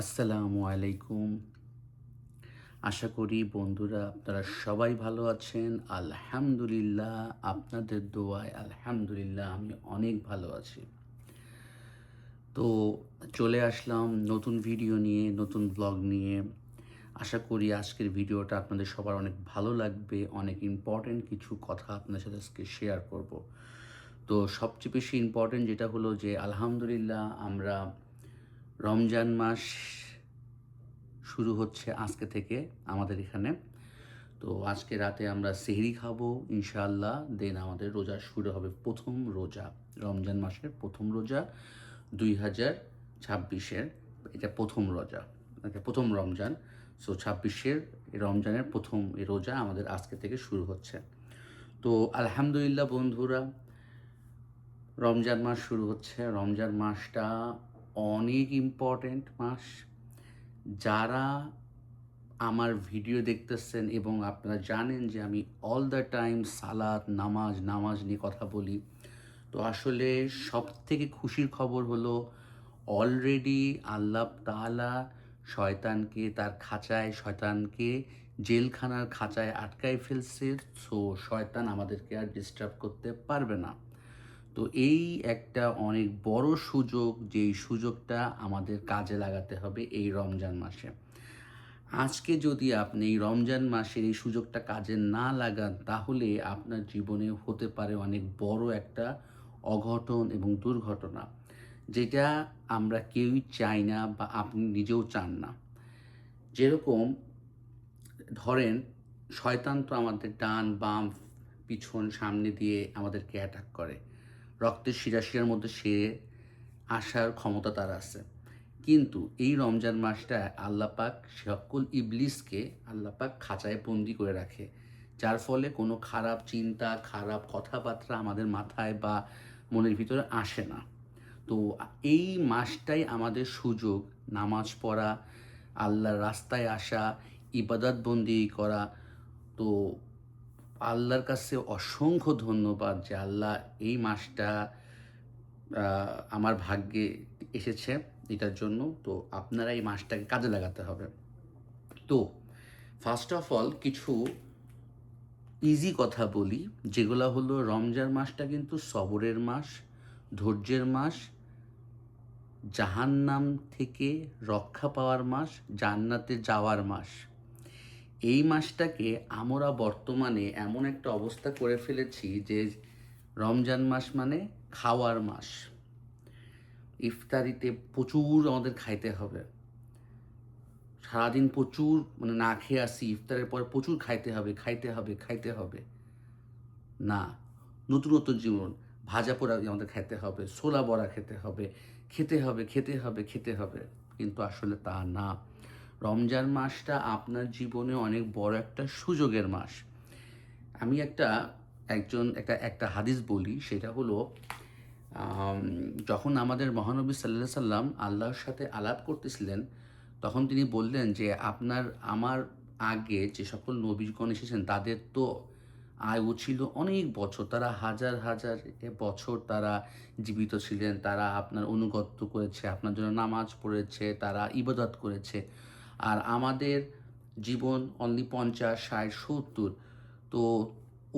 আসসালামু আলাইকুম। আশা করি বন্ধুরা আপনারা সবাই ভালো আছেন। আলহামদুলিল্লাহ, আপনাদের দোয়ায় আলহামদুলিল্লাহ আমি অনেক ভালো আছি। তো চলে আসলাম নতুন ভিডিও নিয়ে, নতুন ব্লগ নিয়ে। আশা করি আজকের ভিডিওটা আপনাদের সবার অনেক ভালো লাগবে। অনেক ইম্পর্টেন্ট কিছু কথা আপনাদের সাথে আজকে শেয়ার করব। তো সবচেয়ে বেশি ইম্পর্টেন্ট যেটা হলো যে আলহামদুলিল্লাহ আমরা রমজান মাস শুরু হচ্ছে আজকে থেকে আমাদের এখানে। তো আজকে রাতে আমরা সেহরি খাবো ইনশাআল্লাহ। দেন আমাদের রোজা শুরু হবে, প্রথম রোজা, রমজান মাসের প্রথম রোজা 2026-এর। এটা প্রথম রোজা, এটা প্রথম রমজান। সো 26-এর রমজানের প্রথম এই রোজা আমাদের আজকে থেকে শুরু হচ্ছে। তো আলহামদুলিল্লাহ বন্ধুরা, রমজান মাস শুরু হচ্ছে। রমজান মাসটা অনেক ইম্পর্ট্যান্ট মাস। যারা আমার ভিডিও দেখতেছেন এবং আপনারা জানেন যে আমি অল দ্য টাইম সালাত, নামাজ নিয়ে কথা বলি। তো আসলে সবথেকে খুশির খবর হলো অলরেডি আল্লাহ তাআলা শয়তানকে তার খাঁচায়, শয়তানকে জেলখানার খাঁচায় আটকায় ফেলছে। সো শয়তান আমাদেরকে আর ডিস্টার্ব করতে পারবে না। তো এই একটা অনেক বড় সুযোগ, যেই সুযোগটা আমাদের কাজে লাগাতে হবে এই রমজান মাসে। আজকে যদি আপনি এই রমজান মাসের এই সুযোগটা কাজে না লাগান, তাহলে আপনার জীবনে হতে পারে অনেক বড় একটা অঘটন এবং দুর্ঘটনা, যেটা আমরা কেউই চাই না বা আপনি নিজেও চান না। যেরকম ধরেন, শয়তান তো আমাদের ডান, বাম, পিছন, সামনে দিয়ে আমাদেরকে অ্যাটাক করে। রক্তের শিরার মধ্যে সে আসার ক্ষমতা তার আছে। কিন্তু এই রমজান মাসটা আল্লাহ পাক সকল ইবলিসকে আল্লাহ পাক খাঁচায় বন্দি করে রাখে। যার ফলে কোনো খারাপ চিন্তা, খারাপ কথাবার্তা আমাদের মাথায় বা মনের ভিতরে আসে না। তো এই মাসটাই আমাদের সুযোগ নামাজ পড়া, আল্লাহর রাস্তায় আসা, ইবাদত বন্দি করা। তো আল্লাহর কাছে অসংখ্য ধন্যবাদ যে আল্লাহ এই মাসটা আমার ভাগ্যে এসেছে এটার জন্য। তো আপনারা এই মাসটাকে কাজে লাগাতে হবে। তো ফার্স্ট অফ অল কিছু ইজি কথা বলি, যেগুলো হলো রমজান মাসটা কিন্তু সবরের মাস, ধৈর্যের মাস, জাহান্নাম থেকে রক্ষা পাওয়ার মাস, জান্নাতে যাওয়ার মাস। এই মাসটাকে আমরা বর্তমানে এমন একটা অবস্থা করে ফেলেছি যে রমজান মাস মানে খাওয়ার মাস। ইফতারিতে প্রচুর আমাদের খাইতে হবে। সারাদিন প্রচুর মানে না খেয়ে আসি, ইফতারের পর প্রচুর খাইতে হবে। না, নতুন জীবন, ভাজা পোড়া আমাদের খেতে হবে, ছোলা বড়া খেতে হবে। কিন্তু আসলে তা না। রমজান মাসটা আপনার জীবনে অনেক বড় একটা সুযোগের মাস। আমি একটা হাদিস বলি, সেটা হলো আম যখন আমাদের মহানবী সাল্লাল্লাহু আলাইহি সাল্লাম আল্লাহর সাথে আলাপ করতেছিলেন, তখন তিনি বললেন যে, আমার আগে যে সকল নবীগণ এসেছেন তাদের তো আয়ু ছিল অনেক বছর। তারা হাজার বছর তারা জীবিত ছিলেন। তারা আপনার আনুগত্য করেছে, আপনার জন্য নামাজ পড়েছে, তারা ইবাদত করেছে। আর আমাদের জীবন অনলি ৫০, ৬০, ৭০। তো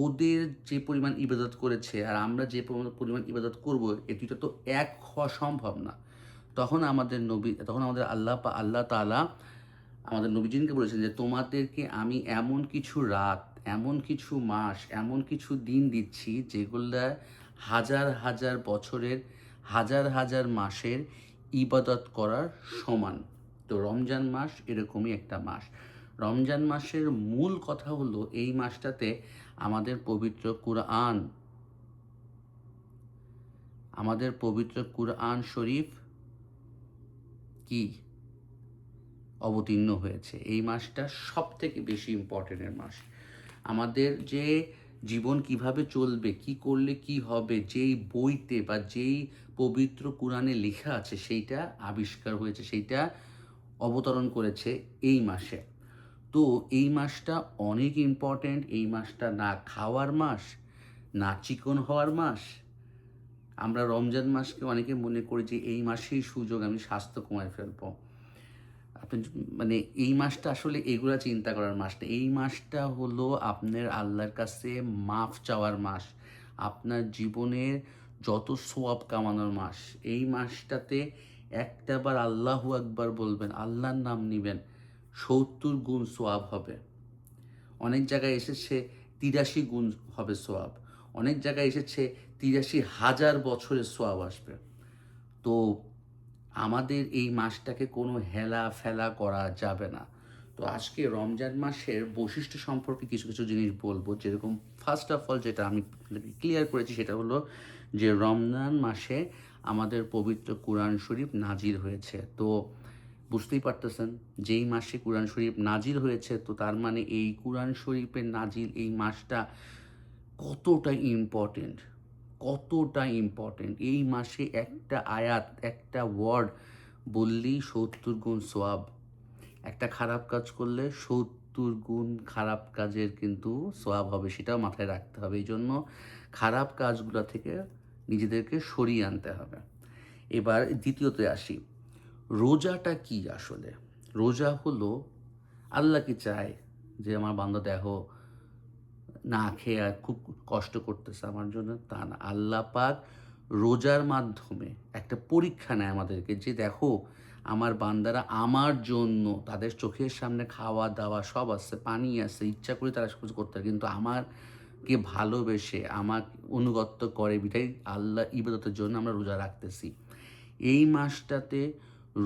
ওদের যে পরিমাণ ইবাদত করেছে আর আমরা যে পরিমাণ ইবাদত করব, এ দুইটা তো এক হওয়া সম্ভব না। তখন আমাদের আল্লাহ তাআলা আমাদের নবীজিকে বলেছেন যে, তোমাদেরকে আমি এমন কিছু রাত, এমন কিছু মাস, এমন কিছু দিন দিচ্ছি যেগুলা হাজার বছরের, হাজার মাসের ইবাদত করার সমান। তো রমজান মাস এরকমই একটা মাস। রমজান মাসের মূল কথা হলো এই মাসটাতে আমাদের পবিত্র কুরআন শরীফ কি অবতীর্ণ হয়েছে। এই মাসটা সবথেকে বেশি ইম্পর্টেন্টের মাস। আমাদের যে জীবন কিভাবে চলবে, কি করলে কি হবে, যেই বইতে বা যেই পবিত্র কুরআনে লেখা আছে সেইটা আবিষ্কার হয়েছে, সেইটা অবতরণ করেছে এই মাসে। তো এই মাসটা অনেক ইম্পর্ট্যান্ট। এই মাসটা না খাওয়ার মাস, না চিকন হওয়ার মাস। আমরা রমজান মাসকে অনেকে মনে করি যে এই মাসেই সুযোগ, আমি স্বাস্থ্য কমায় ফেলবো। আপনি মানে এই মাসটা আসলে এগুলা চিন্তা করার মাস না। এই মাসটা হলো আপনার আল্লাহর কাছে মাফ চাওয়ার মাস। আপনার জীবনের যত সওয়াব কামানোর মাস। এই মাসটাতে একটাবার আল্লাহু আকবার বলবেন, আল্লাহর নাম নিবেন, ৭০ গুণ সওয়াব হবে। অনেক জায়গায় এসেছে ৮৩ গুণ হবে সওয়াব। অনেক জায়গায় এসেছে ৮৩,০০০ বছরের সওয়াব আসবে। তো আমাদের এই মাসটাকে কোনো হেলা-ফেলা করা যাবে না। তো আজকে রমজান মাসের বৈশিষ্ট্য সম্পর্কে কিছু, কিছু জিনিস বলবো। যেরকম ফার্স্ট অফ অল যেটা আমি ক্লিয়ার করেছি সেটা হলো যে রমজান মাসে আমাদের পবিত্র কুরআন শরীফ নাজিল হয়েছে। তো বুঝতেই পারতেছেন যেই মাসে কুরআন শরীফ নাজিল হয়েছে তো তার মানে এই কুরআন শরীফের নাজিল এই মাসটা কতটা ইম্পর্টেন্ট, কতটা ইম্পর্টেন্ট। এই মাসে একটা আয়াত, একটা ওয়ার্ড বললেই ৭০ গুণ সওয়াব। একটা খারাপ কাজ করলে ৭০ গুণ খারাপ কাজের কিন্তু সওয়াব হবে, সেটাও মাথায় রাখতে হবে। এইজন্য খারাপ কাজগুলা থেকে নিজেদেরকে সরিয়ে আনতে হবে। এবার দ্বিতীয়তে আসি। রোজাটা কি আসলে? রোজা হলো আল্লাহ কি চায় যে আমার বান্দা দেখো না খেয়ে আর খুব কষ্ট করতেছে আমার জন্য, তা না। আল্লাহ পাক রোজার মাধ্যমে একটা পরীক্ষা নেয় আমাদেরকে যে দেখো আমার বান্দারা আমার জন্য তাদের চোখের সামনে খাওয়া-দাওয়া সব আছে, পানি আছে, ইচ্ছা করে তারা সব কিছু করতে পারে। কিন্তু আমাকে ভালোবেসে আমাকে আনুগত্য করে বিধায় আল্লাহ ইবাদতের জন্য আমরা রোজা রাখতেছি। এই মাসটাতে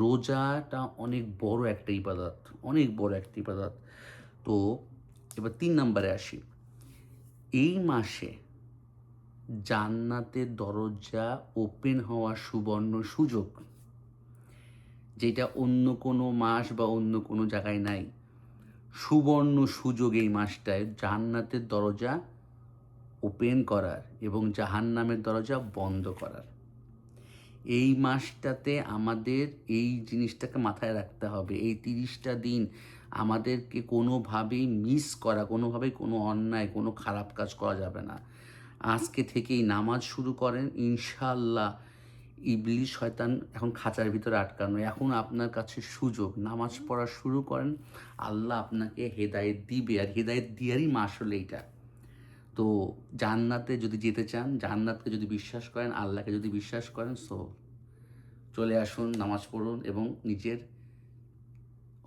রোজাটা অনেক বড় একটা ইবাদত, অনেক বড় একটা ইবাদত। তো এবার ৩ নাম্বারে আসি। এই মাসে জান্নাতের দরজা ওপেন হওয়ার সুবর্ণ সুযোগ, যেটা অন্য কোনো মাস বা অন্য কোনো জায়গায় নাই। সুবর্ণ সুযোগ এই মাসটায় জান্নাতের দরজা ওপেন করার এবং জাহান্নামের দরজা বন্ধ করার। এই মাসটাতে আমাদের এই জিনিসটাকে মাথায় রাখতে হবে। এই ৩০টা দিন আমাদেরকে কোনোভাবেই মিস করা, কোনোভাবেই কোনো অন্যায়, কোনো খারাপ কাজ করা যাবে না। আজকে থেকেই নামাজ শুরু করেন, ইনশাআল্লাহ ইবলিস শয়তান এখন খাঁচার ভিতরে আটকানো। এখন আপনার কাছে সুযোগ, নামাজ পড়া শুরু করেন, আল্লাহ আপনাকে হেদায়েত দিবে। আর হেদায়েত দেওয়ারই মাস হলো এইটা। তো জান্নাতে যদি যেতে চান, জান্নাতকে যদি বিশ্বাস করেন, আল্লাহকে যদি বিশ্বাস করেন, সো চলে আসুন, নামাজ পড়ুন এবং নিজের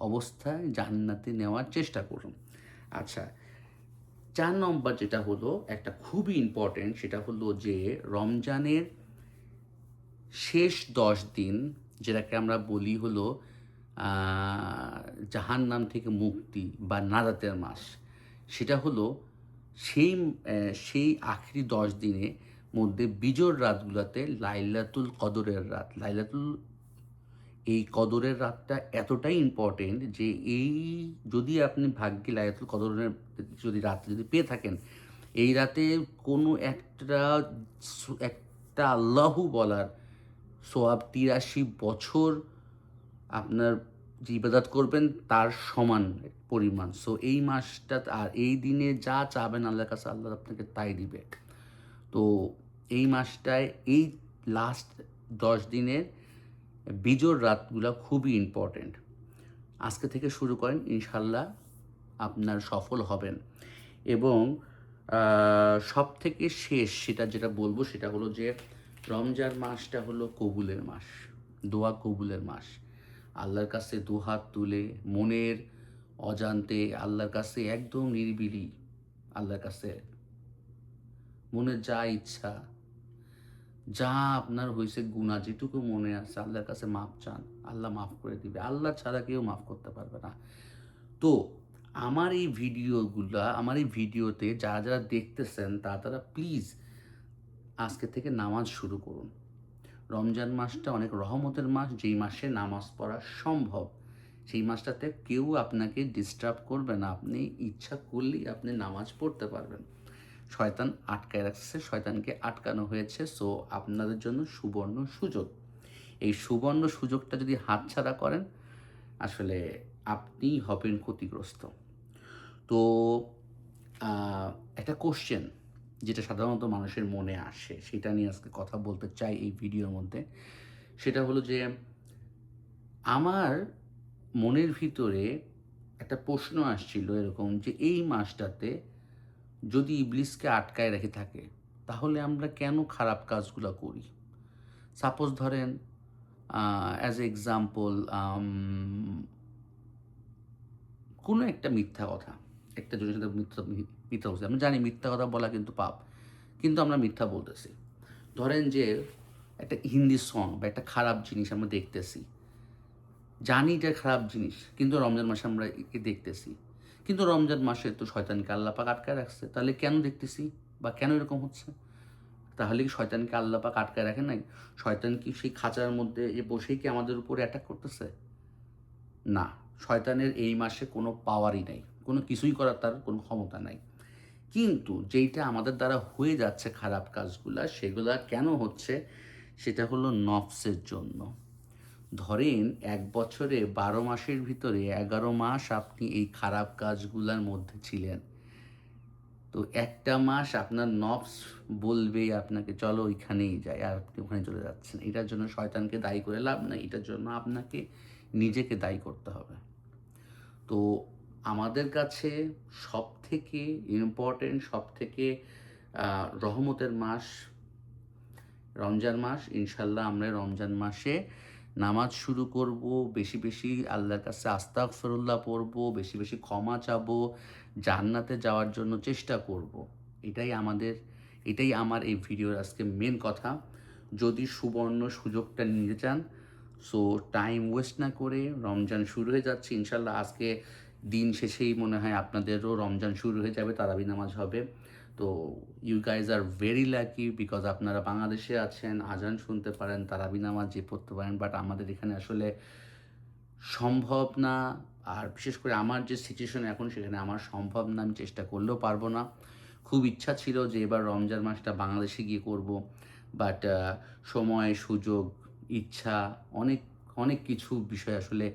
অবস্থায় জান্নাতে নেওয়ার চেষ্টা করুন। আচ্ছা, ৪ নম্বর যেটা হলো একটা খুবই ইম্পর্টেন্ট, সেটা হলো যে রমজানের শেষ ১০ দিন, যেটাকে আমরা বলি হলো আ জাহান্নাম থেকে মুক্তি বা নাজাতের মাস। সেটা হলো সেই সেই আখেরি ১০ দিনের মধ্যে বিজোড় রাতগুলাতে লাইলাতুল কদরের রাত। এই কদরের রাতটা এতটাই ইম্পর্টেন্ট যে এই যদি আপনি ভাগ্যে লাইলাতুল কদরের যদি রাত যদি পেয়ে থাকেন, এই রাতে কোনো একটা আল্লাহু বলার সোয়াব ৮৩ বছর আপনার যে ইবাদত করবেন তার সমান পরিমাণ। সো এই মাসটা আর এই দিনে যা চাবেন আল্লাহর কাছে আল্লাহ আপনাকে তাই দিবে। তো এই মাসটায় এই লাস্ট ১০ দিনের বিজোড় রাতগুলা খুবই ইম্পর্টেন্ট। আজকে থেকে শুরু করেন, ইনশাআল্লাহ আপনার সফল হবেন। এবং সবথেকে শেষ যেটা বলবো সেটা হলো যে রমজান মাসটা হলো কবুলের মাস, দোয়া কবুলের মাস। আল্লাহর কাছে দুহাত তুলে মনের অজান্তে আল্লাহর কাছে একদম নিরিবিলি আল্লাহর কাছে মনের যা ইচ্ছা, যা আপনার হয়েছে গুনাহ যেটুকু মনে আছে আল্লাহর কাছে মাফ চান, আল্লাহ মাফ করে দিবে। আল্লাহ ছাড়া কেউ মাফ করতে পারবে না। তো আমার এই ভিডিওতে যারা, যারা দেখতেছেন তারা প্লিজ আজকে থেকে নামাজ শুরু করুন। রমজান মাসটা অনেক রহমতের মাস, যেই মাসে নামাজ পড়া সম্ভব। সেই মাসটাতে কেউ আপনাকে ডিস্টার্ব করবে না। আপনি ইচ্ছা করলেই আপনি নামাজ পড়তে পারবেন। শয়তান আটকায় রাখছে, শয়তানকে আটকানো হয়েছে। সো আপনাদের জন্য সুবর্ণ সুযোগ। এই সুবর্ণ সুযোগটা যদি হাতছাড়া করেন, আসলে আপনি হবেন ক্ষতিগ্রস্ত। তো একটা কোশ্চেন যেটা সাধারণত মানুষের মনে আসে, সেটা নিয়ে আজকে কথা বলতে চাই এই ভিডিওর মধ্যে। সেটা হলো যে আমার মনের ভিতরে একটা প্রশ্ন আসছিল এরকম যে এই মাসটাতে যদি ইবলিসকে আটকায় রেখে থাকে তাহলে আমরা কেন খারাপ কাজগুলো করি। সাপোজ ধরেন অ্যাজ এ এক্সাম্পল কোনো একটা মিথ্যা কথা, একটা জনের সাথে মিথ্যা বলছি। আমরা জানি মিথ্যা কথা বলা কিন্তু পাপ, কিন্তু আমরা মিথ্যা বলতেছি। ধরেন যে একটা হিন্দি সং বা একটা খারাপ জিনিস আমরা দেখতেছি, জানি এটা খারাপ জিনিস, কিন্তু রমজান মাসে আমরা দেখতেছি। কিন্তু রমজান মাসে তো শয়তানকে আল্লাহ পাক আটকায় রাখছে, তাহলে কেন দেখতেছি বা কেন এরকম হচ্ছে? তাহলে কি শয়তানকে আল্লাহ পাক আটকায় রাখে নাই? শয়তান কি সেই খাঁচার মধ্যে বসেই কি আমাদের উপরে অ্যাটাক করতেছে? না, শয়তানের এই মাসে কোনো পাওয়ারই নাই, কোনো কিছুই করার তার কোনো ক্ষমতা নাই। কিন্তু যেইটা আমাদের দ্বারা হয়ে যাচ্ছে খারাপ কাজগুলা, সেগুলা কেন হচ্ছে? সেটা হলো নফসের জন্য। ধরেন ১ বছরে ১২ মাসের ভিতরে ১১ মাস আপনি এই খারাপ কাজগুলার মধ্যে ছিলেন। তো একটা মাস আপনার নফস বলবেই আপনাকে চলো ওইখানেই যাই, আর আপনি ওখানে চলে যাচ্ছেন। এটার জন্য শয়তানকে দায়ী করে লাভ নাই। এটার জন্য আপনাকে নিজেকে দায়ী করতে হবে। তো আমাদের কাছে সবথেকে ইম্পর্টেন্ট, সবথেকে রহমতের মাস রমজান মাস। ইনশাআল্লাহ আমরা রমজান মাসে নামাজ শুরু করব, বেশি বেশি আল্লাহর কাছে আস্তাগফিরুল্লাহ পড়ব, বেশি বেশি ক্ষমা চাবো, জান্নাতে যাওয়ার জন্য চেষ্টা করব। এটাই আমাদের এটাই আমার এই ভিডিওর আজকে মেন কথা। যদি সুবর্ণ সুযোগটা নিতে চান, সো টাইম ওয়েস্ট না করে রমজান শুরু হয়ে যাচ্ছে ইনশাআল্লাহ। আজকে দিন শেষেই মনে হয় আপনাদেরও রমজান শুরু হয়ে যাবে, তারাবি নামাজ হবে। তো you guys are very lucky, because আপনারা বাংলাদেশে আছেন, আজান শুনতে পারেন, তারাবি নামাজ যে পড়তে পারেন। বাট আমাদের এখানে আসলে সম্ভব না। আর বিশেষ করে আমার যে সিচুয়েশন এখন, সেখানে আমার সম্ভব না, আমি চেষ্টা করলেও পারবো না। খুব ইচ্ছা ছিল যে এবার রমজান মাসটা বাংলাদেশে গিয়ে করব, বাট সময়, সুযোগ, ইচ্ছা, অনেক অনেক কিছু বিষয় আসলে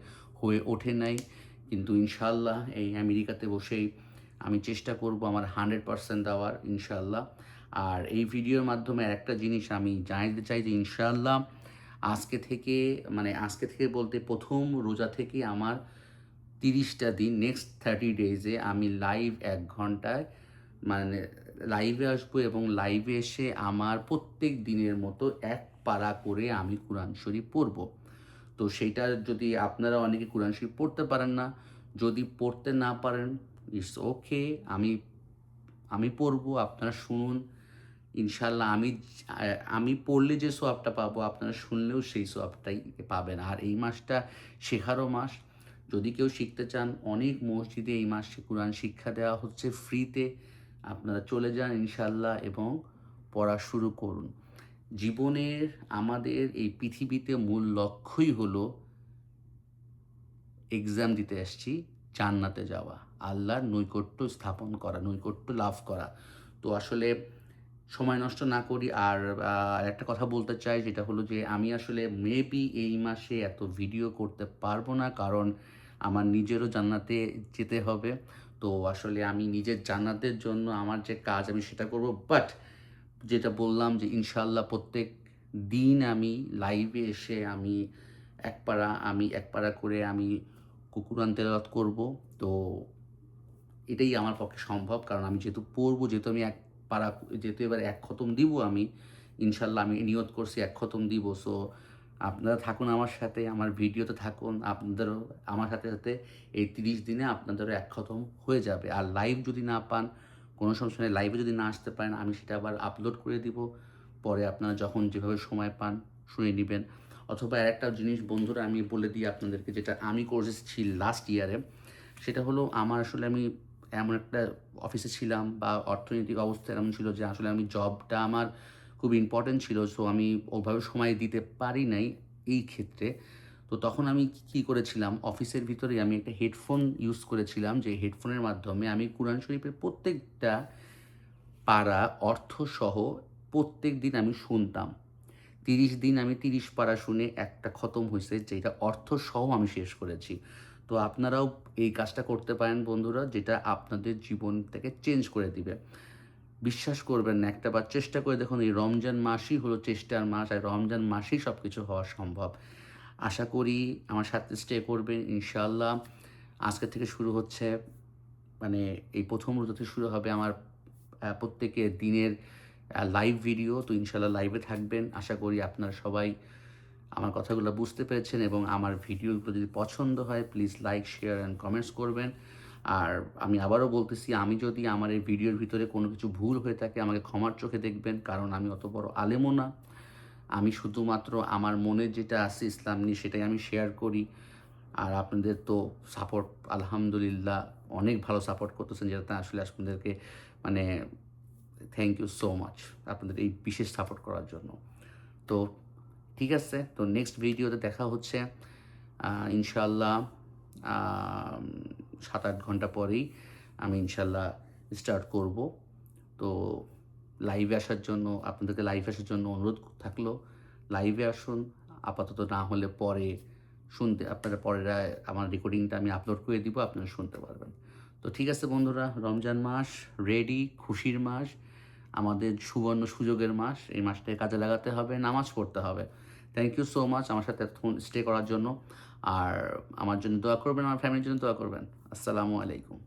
হয়ে ওঠে নাই। কিন্তু ইনশাআল্লাহ এই আমেরিকাতে বসেই আমি চেষ্টা করব আমার 100% দেওয়ার ইনশাআল্লাহ। আর এই ভিডিওর মাধ্যমে আরেকটা জিনিস আমি জানাতে চাই যে ইনশাআল্লাহ আজকে থেকে বলতে প্রথম রোজা থেকে আমার 30টা দিন, নেক্সট 30 ডেজে আমি লাইভ ১ ঘন্টায় মানে লাইভে আসবো, এবং লাইভে এসে আমার প্রত্যেক দিনের মতো এক পারা করে আমি কোরআন শরীফ পড়ব। তো সেইটা যদি আপনারা অনেকে কোরআন শরীফ পড়তে পারেন না, যদি পড়তে না পারেন, ইটস ওকে, আমি আমি পড়ব, আপনারা শুনুন। ইনশাআল্লাহ আমি পড়লে যে সোয়াবটা পাবো, আপনারা শুনলেও সেই সোয়াবটাই পাবেন। আর এই মাসটা শেখারও মাস। যদি কেউ শিখতে চান, অনেক মসজিদে এই মাসে কোরআন শিক্ষা দেওয়া হচ্ছে ফ্রিতে। আপনারা চলে যান ইনশাআল্লাহ এবং পড়া শুরু করুন। জীবনের আমাদের এই পৃথিবীতে মূল লক্ষ্যই হলো এক্সাম দিতে আসছি, জান্নাতে যাওয়া, আল্লাহর নৈকট্য স্থাপন করা, নৈকট্য লাভ করা। তো আসলে সময় নষ্ট না করি। আর একটা কথা বলতে চাই, যেটা হলো যে আমি আসলে মেবি এই মাসে এত ভিডিও করতে পারবো না, কারণ আমার নিজেরও জান্নাতে যেতে হবে। তো আসলে আমি নিজের জান্নাতের জন্য আমার যে কাজ আমি সেটা করব। বাট যেটা বললাম যে ইনশাআল্লাহ প্রত্যেক দিন আমি লাইভে এসে এক পারা করে আমি কুরআন তেলাওয়াত করব। তো এটাই আমার পক্ষে সম্ভব, কারণ আমি যেহেতু পড়বো, যেহেতু আমি পারা যেহেতু এবার ১ খতম দিব আমি, ইনশাআল্লাহ আমি নিয়ত করছি ১ খতম দিব। সো আপনারা থাকুন আমার সাথে, আমার ভিডিওতে থাকুন। আপনাদেরও আমার সাথে সাথে এই ৩০ দিনে আপনাদেরও ১ খতম হয়ে যাবে। আর লাইভ যদি না পান, কোনো সমস্যা নেই, লাইভে যদি না আসতে পারেন, আমি সেটা আবার আপলোড করে দিব। পরে আপনারা যখন যেভাবে সময় পান শুনে নিবেন। অথবা আরেকটা জিনিস বন্ধুরা আমি বলে দিই আপনাদেরকে, যেটা আমি করেছি লাস্ট ইয়ারে। সেটা হলো আমি এমন একটা অফিসে ছিলাম, বা অর্থনৈতিক অবস্থা এমন ছিল যে আসলে জবটা আমার খুব ইম্পর্টেন্ট ছিল। সো আমি ওভাবে সময় দিতে পারি নাই এই ক্ষেত্রে। তো তখন আমি কী করেছিলাম, অফিসের ভিতরেই আমি একটা হেডফোন ইউজ করেছিলাম, যে হেডফোনের মাধ্যমে আমি কোরআন শরীফের প্রত্যেকটা পারা অর্থসহ প্রত্যেকদিন আমি শুনতাম। ৩০ দিন আমি ৩০ পারা শুনে একটা খতম হইছে, যেটা অর্থসহ আমি শেষ করেছি। তো আপনারাও এই কাজটা করতে পারেন বন্ধুরা, যেটা আপনাদের জীবনটাকে চেঞ্জ করে দিবে। বিশ্বাস করবেন না, একটাবার চেষ্টা করে দেখুন। এই রমজান মাসই হলো চেষ্টার মাস, আর রমজান মাসেই সবকিছু হওয়া সম্ভব। আশা করি আমার সাথে স্টে করবেন ইনশাআল্লাহ। আজকে থেকে শুরু হচ্ছে, মানে এই প্রথম রোজা থেকে শুরু হবে আমার প্রত্যেকের দিনের লাইভ ভিডিও। তো ইনশাআল্লাহ লাইভে থাকবেন। আশা করি আপনারা সবাই আমার কথাগুলো বুঝতে পেরেছেন এবং আমার ভিডিওগুলো যদি পছন্দ হয় please like, share and comments করবেন। আর আমি আবারও বলতেছি, আমি যদি আমার এই ভিডিওর ভিতরে কোনো কিছু ভুল হয়ে থাকে আমাকে ক্ষমার চোখে দেখবেন, কারণ আমি অত বড় আলেমও না। আমি শুধুমাত্র আমার মনে যেটা আছে ইসলাম নিয়ে সেটাই আমি শেয়ার করি। আর আপনাদের তো সাপোর্ট আলহামদুলিল্লাহ অনেক ভালো সাপোর্ট করতেছেন, যেটাতে আসলে আপনাদেরকে মানে থ্যাংক ইউ সো মাচ আপনাদের এই বিশেষ সাপোর্ট করার জন্য। তো ঠিক আছে, তো নেক্সট ভিডিওতে দেখা হচ্ছে ইনশাআল্লাহ 7-8 ঘন্টা পরেই আমি ইনশাআল্লাহ স্টার্ট করব। তো লাইভে আসার জন্য আপনাদেরকে লাইভে আসার জন্য অনুরোধ থাকলো, লাইভে আসুন। আপাতত না হলে পরে শুনতে আপনারা পরে আমার রেকর্ডিংটা আমি আপলোড করে দিব, আপনারা শুনতে পারবেন। তো ঠিক আছে বন্ধুরা, রমজান মাস রেডি, খুশির মাস, আমাদের সুবর্ণ সুযোগের মাস। এই মাসটাকে কাজে লাগাতে হবে, নামাজ পড়তে হবে। থ্যাংক ইউ সো মাচ আমার সাথে এতক্ষণ স্টে করার জন্য। আর আমার জন্য দোয়া করবেন, আমার ফ্যামিলির জন্য দোয়া করবেন। আসসালামু আলাইকুম।